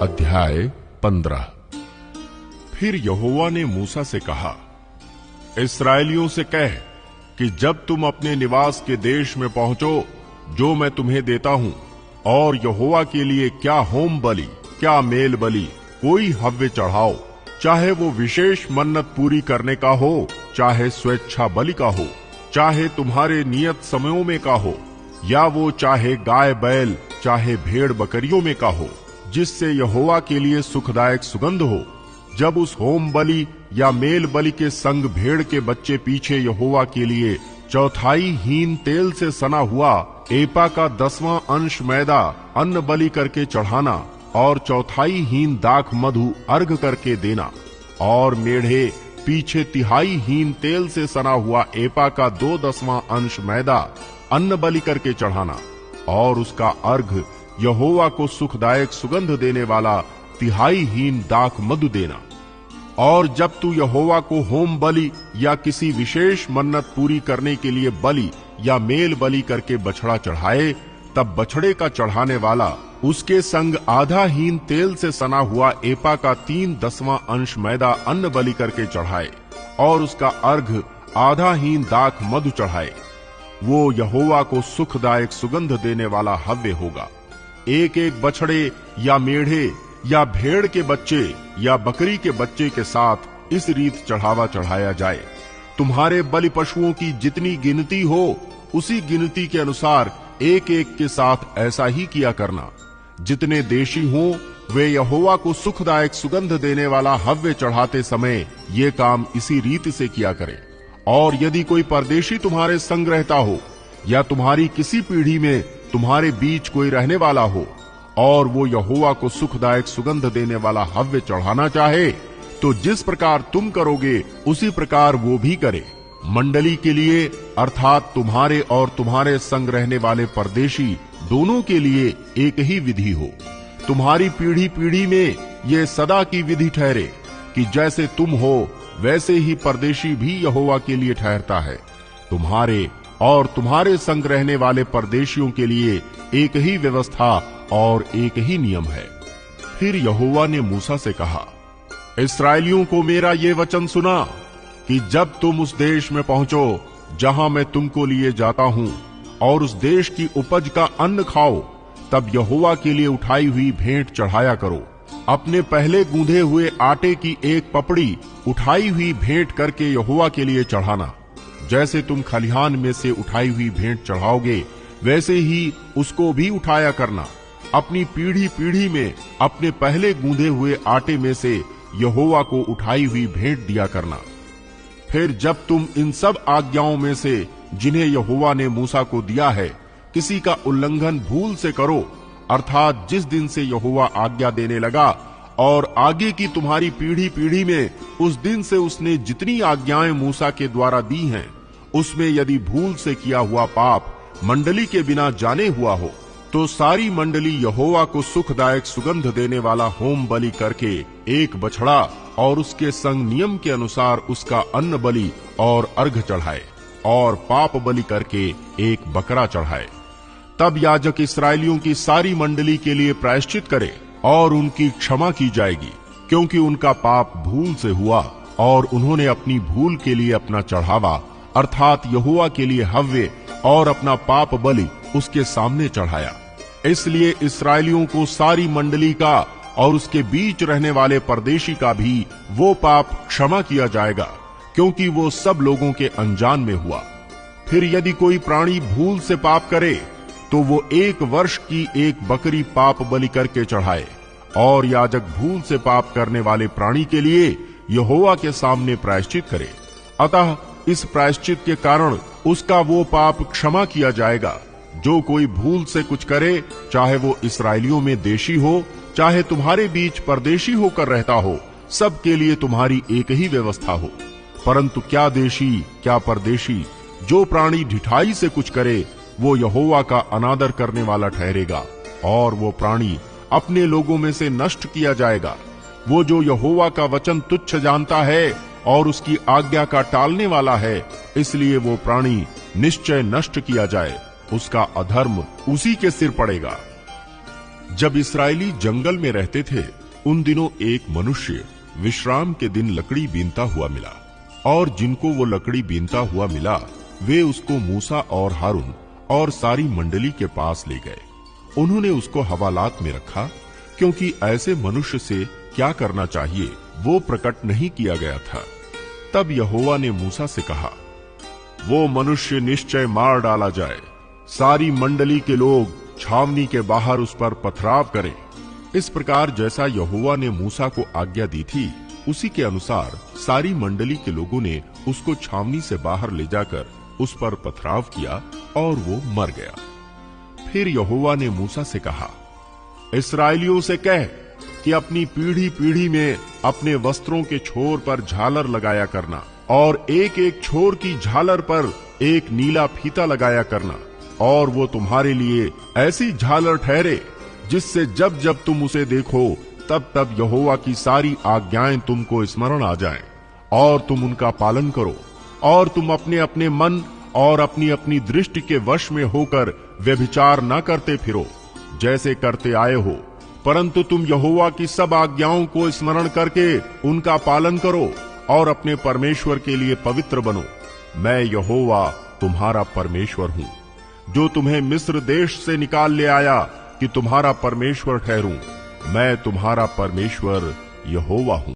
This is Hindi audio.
अध्याय 15। फिर यहोवा ने मूसा से कहा, इस्राएलियों से कह कि जब तुम अपने निवास के देश में पहुंचो जो मैं तुम्हें देता हूं, और यहोवा के लिए क्या होम बलि क्या मेल बलि कोई हव्य चढ़ाओ, चाहे वो विशेष मन्नत पूरी करने का हो, चाहे स्वेच्छा बलि का हो, चाहे तुम्हारे नियत समयों में का हो, या वो चाहे गाय बैल चाहे भेड़ बकरियों में का हो, जिससे यहोवा के लिए सुखदायक सुगंध हो। जब उस होम बलि या मेल बलि के संग भेड़ के बच्चे पीछे यहोवा के लिए चौथाई हीन तेल से सना हुआ एपा का 10वां अंश मैदा अन्न बलि करके चढ़ाना, और चौथाई हीन दाख मधु अर्घ करके देना। और मेढ़े पीछे तिहाई हीन तेल से सना हुआ एपा का 2/10वां अंश मैदा अन्न बलि करके चढ़ाना, और उसका अर्घ यहोवा को सुखदायक सुगंध देने वाला तिहाई हीन दाख मधु देना। और जब तू यहोवा को होम बलि या किसी विशेष मन्नत पूरी करने के लिए बलि या मेल बलि करके बछड़ा चढ़ाए, तब बछड़े का चढ़ाने वाला उसके संग आधा हीन तेल से सना हुआ एपा का 3/10वां अंश मैदा अन्न बलि करके चढ़ाए, और उसका अर्घ आधा हीन दाख मधु चढ़ाए। वो यहोवा को सुखदायक सुगंध देने वाला हव्य होगा। एक एक बछड़े या मेढ़े या भेड़ के बच्चे या बकरी के बच्चे के साथ इस रीत चढ़ावा चढ़ाया जाए। तुम्हारे बलि पशुओं की जितनी गिनती हो, उसी गिनती के अनुसार एक एक के साथ ऐसा ही किया करना। जितने देशी हों, वे यहोवा को सुखदायक सुगंध देने वाला हव्य चढ़ाते समय ये काम इसी रीति से किया करें। और यदि कोई परदेशी तुम्हारे संग रहता हो, या तुम्हारी किसी पीढ़ी में तुम्हारे बीच कोई रहने वाला हो, और वो यहोवा को सुखदायक सुगंध देने वाला हव्य चढ़ाना चाहे, तो जिस प्रकार तुम करोगे उसी प्रकार वो भी करे। मंडली के लिए अर्थात तुम्हारे और तुम्हारे संग रहने वाले परदेशी दोनों के लिए एक ही विधि हो। तुम्हारी पीढ़ी पीढ़ी में ये सदा की विधि ठहरे कि जैसे तुम हो वैसे ही परदेशी भी यहोवा के लिए ठहरता है। तुम्हारे और तुम्हारे संग रहने वाले परदेशियों के लिए एक ही व्यवस्था और एक ही नियम है। फिर यहोवा ने मूसा से कहा, इस्राएलियों को मेरा ये वचन सुना कि जब तुम उस देश में पहुंचो जहां मैं तुमको लिए जाता हूं, और उस देश की उपज का अन्न खाओ, तब यहोवा के लिए उठाई हुई भेंट चढ़ाया करो। अपने पहले गूंधे हुए आटे की एक पपड़ी उठाई हुई भेंट करके यहोवा के लिए चढ़ाना। जैसे तुम खलिहान में से उठाई हुई भेंट चढ़ाओगे, वैसे ही उसको भी उठाया करना। अपनी पीढ़ी पीढ़ी में अपने पहले गूंधे हुए आटे में से यहोवा को उठाई हुई भेंट दिया करना। फिर जब तुम इन सब आज्ञाओं में से जिन्हें यहोवा ने मूसा को दिया है, किसी का उल्लंघन भूल से करो, अर्थात जिस दिन से यहोवा आज्ञा देने लगा और आगे की तुम्हारी पीढ़ी पीढ़ी में उस दिन से उसने जितनी आज्ञाएं मूसा के द्वारा दी हैं, उसमें यदि भूल से किया हुआ पाप मंडली के बिना जाने हुआ हो, तो सारी मंडली यहोवा को सुखदायक सुगंध देने वाला होम बलि करके एक बछड़ा और उसके संग नियम के अनुसार उसका अन्न बलि और अर्घ चढ़ाए, और पाप बलि करके एक बकरा चढ़ाए। तब याजक इस्राएलियों की सारी मंडली के लिए प्रायश्चित करे, और उनकी क्षमा की जाएगी, क्योंकि उनका पाप भूल से हुआ, और उन्होंने अपनी भूल के लिए अपना चढ़ावा अर्थात यहोवा के लिए हव्य और अपना पाप बलि उसके सामने चढ़ाया। इसलिए इस्राएलियों को सारी मंडली का और उसके बीच रहने वाले परदेशी का भी वो पाप क्षमा किया जाएगा, क्योंकि वो सब लोगों के अनजान में हुआ। फिर यदि कोई प्राणी भूल से पाप करे, तो वो 1 वर्ष की एक बकरी पाप बलि करके चढ़ाए, और याजक भूल से पाप करने वाले प्राणी के लिए यहोवा के सामने प्रायश्चित करे। अतः इस प्रायश्चित के कारण उसका वो पाप क्षमा किया जाएगा। जो कोई भूल से कुछ करे, चाहे वो इस्राएलियों में देशी हो, चाहे तुम्हारे बीच परदेशी होकर रहता हो, सबके लिए तुम्हारी एक ही व्यवस्था हो। परंतु क्या देशी क्या परदेशी, जो प्राणी ढिठाई से कुछ करे, वो यहोवा का अनादर करने वाला ठहरेगा, और वो प्राणी अपने लोगों में से नष्ट किया जाएगा। वो जो यहोवा का वचन तुच्छ जानता है और उसकी आज्ञा का टालने वाला है, इसलिए वो प्राणी निश्चय नष्ट किया जाए, उसका अधर्म उसी के सिर पड़ेगा। जब इस्राएली जंगल में रहते थे, उन दिनों एक मनुष्य विश्राम के दिन लकड़ी बीनता हुआ मिला, और जिनको वो लकड़ी बीनता हुआ मिला वे उसको मूसा और हारून और सारी मंडली के पास ले गए। उन्होंने उसको हवालात में रखा, क्योंकि ऐसे मनुष्य से क्या करना चाहिए वो प्रकट नहीं किया गया था। तब यहोवा ने मूसा से कहा, वो मनुष्य निश्चय मार डाला जाए, सारी मंडली के लोग छावनी के बाहर उस पर पथराव करें। इस प्रकार जैसा यहोवा ने मूसा को आज्ञा दी थी, उसी के अनुसार सारी मंडली के लोगों ने उसको छावनी से बाहर ले जाकर उस पर पथराव किया और वो मर गया। फिर यहोवा ने मूसा से कहा, इस्राएलियों से कह कि अपनी पीढ़ी पीढ़ी में अपने वस्त्रों के छोर पर झालर लगाया करना, और एक एक छोर की झालर पर एक नीला फीता लगाया करना, और वो तुम्हारे लिए ऐसी झालर ठहरे जिससे जब जब तुम उसे देखो तब तब यहोवा की सारी आज्ञाएं तुमको स्मरण आ जाएं, और तुम उनका पालन करो, और तुम अपने अपने मन और अपनी अपनी दृष्टि के वश में होकर व्यभिचार न करते फिरो जैसे करते आए हो, परंतु तुम यहोवा की सब आज्ञाओं को स्मरण करके उनका पालन करो और अपने परमेश्वर के लिए पवित्र बनो। मैं यहोवा तुम्हारा परमेश्वर हूँ, जो तुम्हें मिस्र देश से निकाल ले आया कि तुम्हारा परमेश्वर ठहरूं। मैं तुम्हारा परमेश्वर यहोवा हूँ।